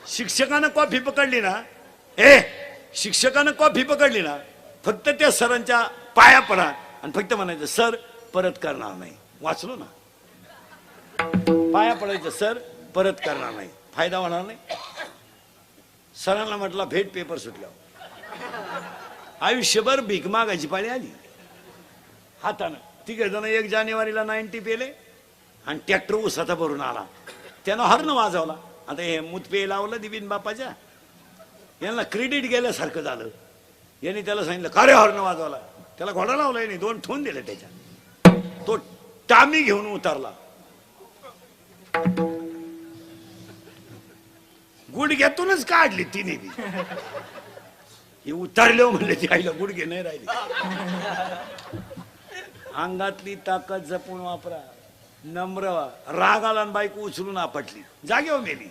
शिक्षकानं कॉफी पकडली ना, ए शिक्षकानं कॉफी पकडली ना, फक्त त्या सरांच्या पाया पडा आणि फक्त म्हणायचं सर परत करणार नाही. वाचलो ना, पाया पडायचं सर परत करणार नाही, फायदा होणार नाही. सरांना म्हटलं भेट पेपर सुटला. आयुष्यभर भीक मागायची पाळी आली. हातानं तिघे जण 1 जानेवारीला 90 पेले आणि ट्रॅक्टर उसाचा भरून आला. त्यानं हॉर्न वाजवला. आता हे मुतपे लावलं दिबीन बापाच्या, यांना क्रेडिट गेल्यासारखं झालं. यांनी त्याला सांगितलं का रे हॉर्न वाजवला. त्याला घोडा लावला, यांनी 2 ठोन दिले त्याच्या. तो टामी घेऊन उतरला. गुडघ्यातूनच काढली तिने बी. हे उतरले म्हणले ती आईला गुडघे नाही राहिले. अंगातली ताकद जपून वापरा. नम्र राग आला बायको उचलून आपटली, जागेवर मेली.